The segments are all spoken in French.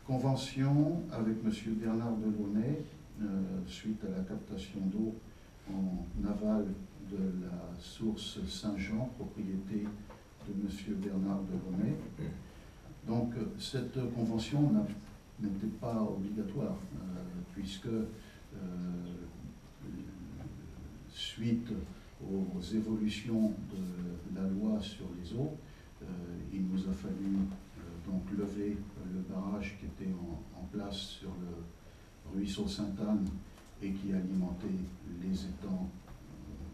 Convention avec M. Bernard Delaunay, suite à la captation d'eau en aval de la source Saint-Jean, propriété de M. Bernard Delaunay. Donc cette convention n'était pas obligatoire, puisque suite aux évolutions de la loi sur les eaux, il nous a fallu donc lever le barrage qui était en place sur le ruisseau Sainte-Anne et qui alimentait les étangs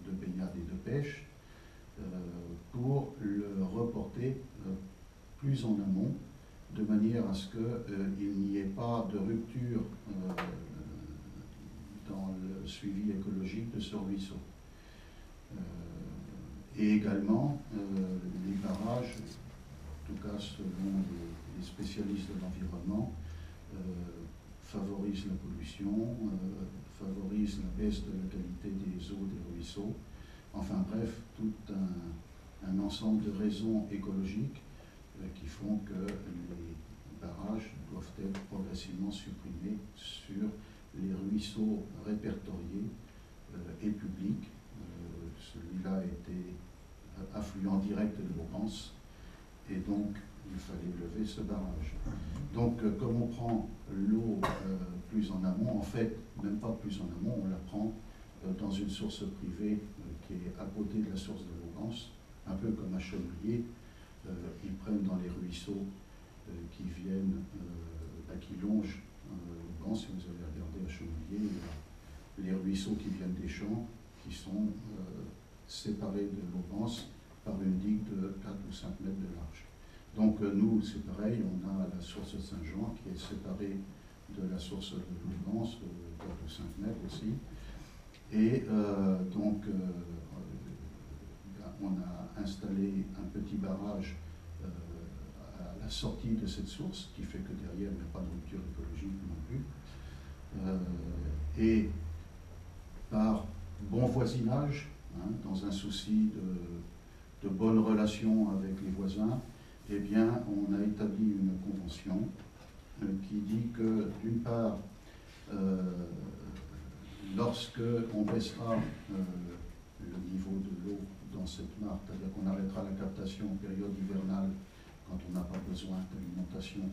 de baignade et de pêche, pour le reporter plus en amont, de manière à ce qu'il n'y ait pas de rupture dans le suivi écologique de ce ruisseau. Et également, les barrages, en tout cas selon les spécialistes de l'environnement, favorisent la pollution, favorisent la baisse de la qualité des eaux des ruisseaux. Enfin bref, tout un ensemble de raisons écologiques qui font que les barrages doivent être progressivement supprimés sur les ruisseaux répertoriés et publics. Celui-là était affluent direct de l'Aubance, et donc il fallait lever ce barrage. Donc comme on prend l'eau plus en amont, en fait, même pas plus en amont, on la prend dans une source privée qui est à côté de la source de l'Aubance, un peu comme à Chemellier. Ils prennent dans les ruisseaux qui viennent, qui longent l'Aubance. Si vous avez regardé à Chemellier, les ruisseaux qui viennent des champs, qui sont séparés de l'Aubance par une digue de 4 ou 5 mètres de large. Donc nous, c'est pareil, on a la source de Saint-Jean qui est séparée de la source de l'Aubance, de 4 ou 5 mètres aussi. Et donc on a installé un petit barrage à la sortie de cette source, qui fait que derrière il n'y a pas de rupture écologique non plus. Et par bon voisinage, dans un souci de bonne relation avec les voisins, eh bien, on a établi une convention qui dit que, d'une part, lorsque on baissera le niveau de l'eau dans cette mare, c'est-à-dire qu'on arrêtera la captation en période hivernale quand on n'a pas besoin d'alimentation,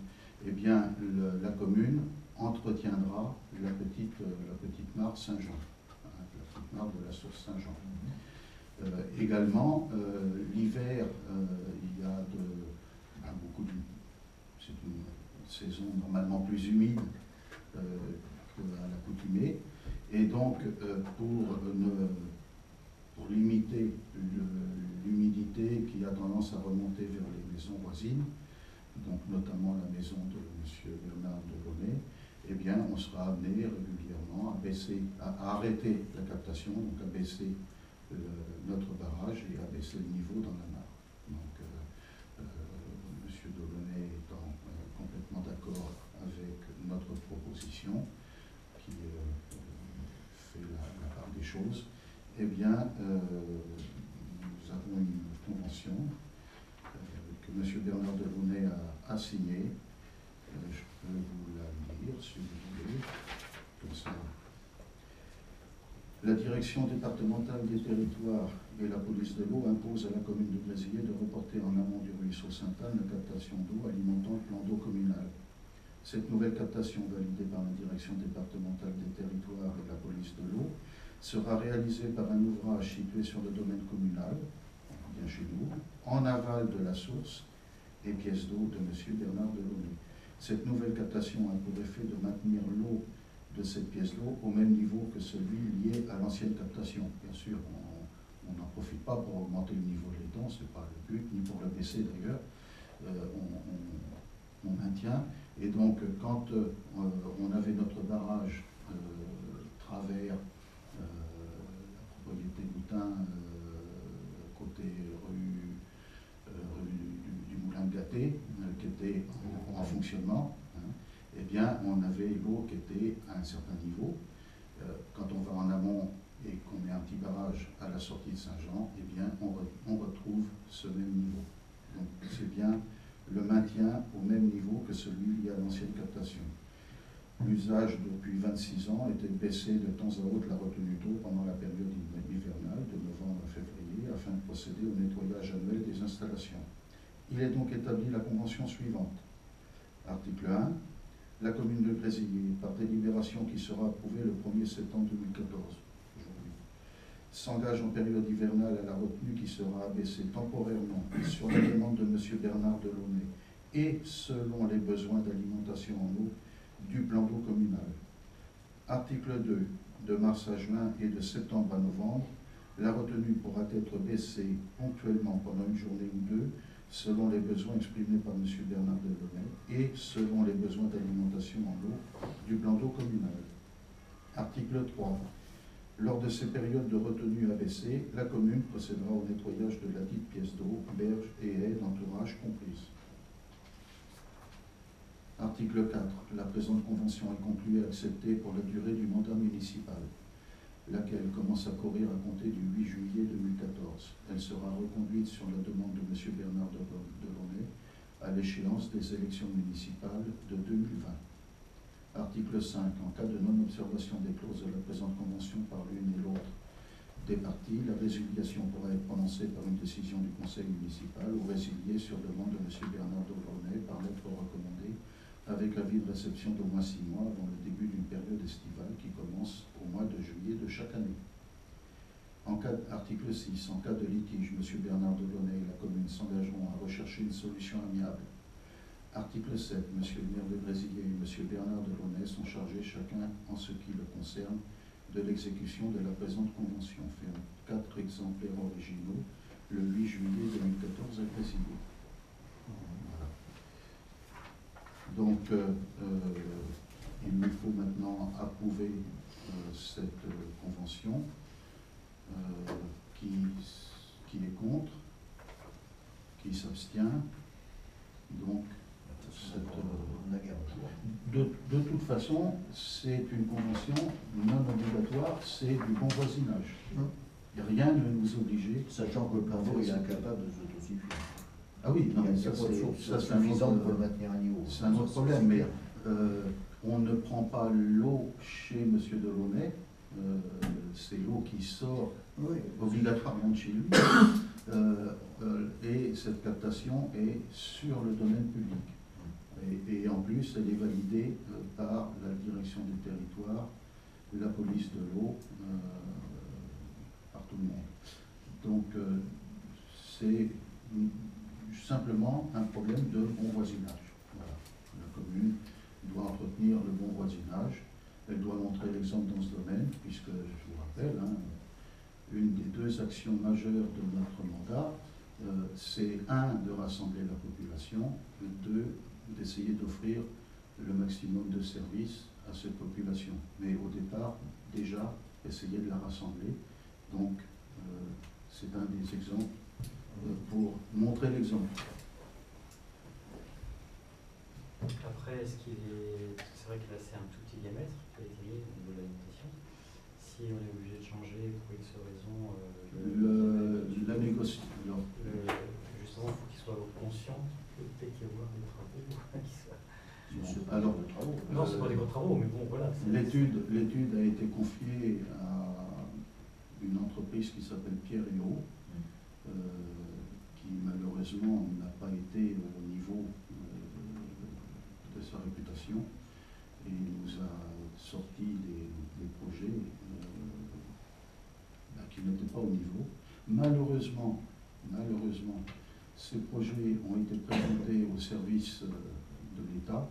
eh bien, la commune entretiendra la petite mare Saint-Jean, la petite mare de la source Saint-Jean. Également, l'hiver, il y a beaucoup de... C'est une saison normalement plus humide qu'à l'accoutumée. Et donc, pour limiter l'humidité qui a tendance à remonter vers les maisons voisines, donc notamment la maison de M. Bernard Delaunay, eh bien, on sera amené régulièrement à arrêter la captation, donc à baisser notre barrage et à baisser le niveau dans la mare. Donc, M. Delaunay étant complètement d'accord avec notre proposition, qui fait la part des choses, eh bien, nous avons une convention que M. Bernard Delaunay a signée. Je peux vous la lire si vous voulez, comme ça. La direction départementale des territoires et la police de l'eau imposent à la commune de Brésilliers de reporter en amont du ruisseau Sainte-Anne la captation d'eau alimentant le plan d'eau communal. Cette nouvelle captation, validée par la direction départementale des territoires et la police de l'eau, sera réalisée par un ouvrage situé sur le domaine communal, bien chez nous, en aval de la source et pièce d'eau de M. Bernard Delaunay. Cette nouvelle captation a pour effet de maintenir l'eau de cette pièce d'eau au même niveau que celui lié à l'ancienne captation. Bien sûr, on n'en profite pas pour augmenter le niveau de l'étang, ce n'est pas le but, ni pour le baisser d'ailleurs. On maintient. Et donc, quand on avait notre barrage travers la propriété Goutin, côté rue du Moulin de Gâté, qui était en fonctionnement, eh bien, on avait l'eau qui était à un certain niveau. Quand on va en amont et qu'on met un petit barrage à la sortie de Saint-Jean, eh bien, on retrouve ce même niveau. Donc, c'est bien le maintien au même niveau que celui lié à l'ancienne captation. L'usage depuis 26 ans était de baisser de temps à autre la retenue d'eau pendant la période hivernale de novembre à février afin de procéder au nettoyage annuel des installations. Il est donc établi la convention suivante. Article 1. La commune de Grésillé, par délibération qui sera approuvée le 1er septembre 2014, aujourd'hui, s'engage en période hivernale à la retenue qui sera abaissée temporairement sur la demande de M. Bernard Delaunay et selon les besoins d'alimentation en eau du plan d'eau communal. Article 2. De mars à juin et de septembre à novembre, la retenue pourra être baissée ponctuellement pendant une journée ou deux, selon les besoins exprimés par M. Bernard Delaunay et selon les besoins d'alimentation en eau du plan d'eau communal. Article 3. Lors de ces périodes de retenue abaissée, la commune procédera au nettoyage de la dite pièce d'eau, berges et haies d'entourage comprises. Article 4. La présente convention est conclue et acceptée pour la durée du mandat municipal, laquelle commence à courir à compter du 8 juillet 2014. Elle sera reconduite sur la demande de M. Bernard Delaunay à l'échéance des élections municipales de 2020. Article 5. En cas de non-observation des clauses de la présente convention par l'une et l'autre des parties, la résiliation pourra être prononcée par une décision du conseil municipal ou résiliée sur demande de M. Bernard Delaunay par lettre recommandée avec avis de réception d'au moins 6 mois avant le début d'une période estivale qui commence au mois de juillet de chaque année. Article 6. En cas de litige, M. Bernard Delaunay et la commune s'engageront à rechercher une solution amiable. Article 7. M. le maire de Grésillé et M. Bernard Delaunay sont chargés chacun en ce qui le concerne de l'exécution de la présente convention, fait en 4 exemplaires originaux le 8 juillet 2014 à Grésillé. Voilà. Donc, il nous faut maintenant approuver cette convention. Qui est contre, qui s'abstient. Donc, de toute façon, c'est une convention non obligatoire, c'est du bon voisinage. Rien ne nous obliger. Sachant que le plan d'eau est incapable de s'autosuffire. Ah oui, non, ça c'est suffisant pour le maintenir à niveau. C'est un autre problème, mais on ne prend pas l'eau chez M. Delaunay. C'est l'eau qui sort obligatoirement de chez lui et cette captation est sur le domaine public et en plus elle est validée par la direction du territoire, la police de l'eau, par tout le monde. Donc c'est simplement un problème de bon voisinage. Voilà. La commune doit entretenir le bon voisinage. Elle doit montrer l'exemple dans ce domaine, puisque, je vous rappelle, une des 2 actions majeures de notre mandat, c'est 1, de rassembler la population, et 2, d'essayer d'offrir le maximum de services à cette population. Mais au départ, déjà, essayer de la rassembler. Donc, c'est un des exemples pour montrer l'exemple. Après, est-ce qu'il est... C'est vrai que là, c'est un tout petit diamètre qui a été mis au niveau de l'alimentation. Si on est obligé de changer pour X raison... la négociation. Justement, il faut qu'il soit conscient que peut-être qu'il y avoir des travaux qui soient... Alors, non, ce n'est pas des gros travaux, mais bon, voilà. L'étude a été confiée à une entreprise qui s'appelle Pierre & Eau, qui malheureusement n'a pas été au niveau de sa réputation et nous a sorti des projets qui n'étaient pas au niveau. Malheureusement, ces projets ont été présentés au service de l'État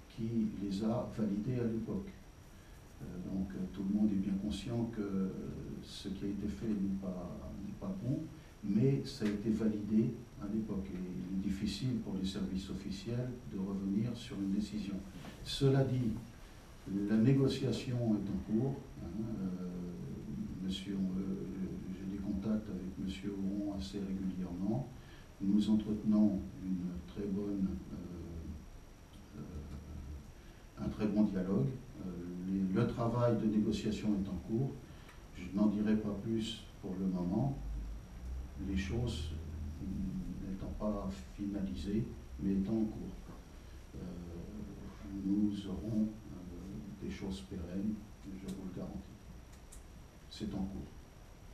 qui les a validés à l'époque. Donc tout le monde est bien conscient que ce qui a été fait n'est pas bon, mais ça a été validé à l'époque et il est difficile pour les services officiels de revenir sur une décision. Cela dit, la négociation est en cours. J'ai des contacts avec M. Auron assez régulièrement. Nous entretenons un très bon dialogue. Le travail de négociation est en cours. Je n'en dirai pas plus pour le moment. Les choses n'étant pas finalisées, mais est en cours. Nous aurons des choses pérennes, je vous le garantis. C'est en cours.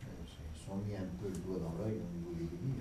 Ils sont mis un peu le doigt dans l'œil au niveau des débits.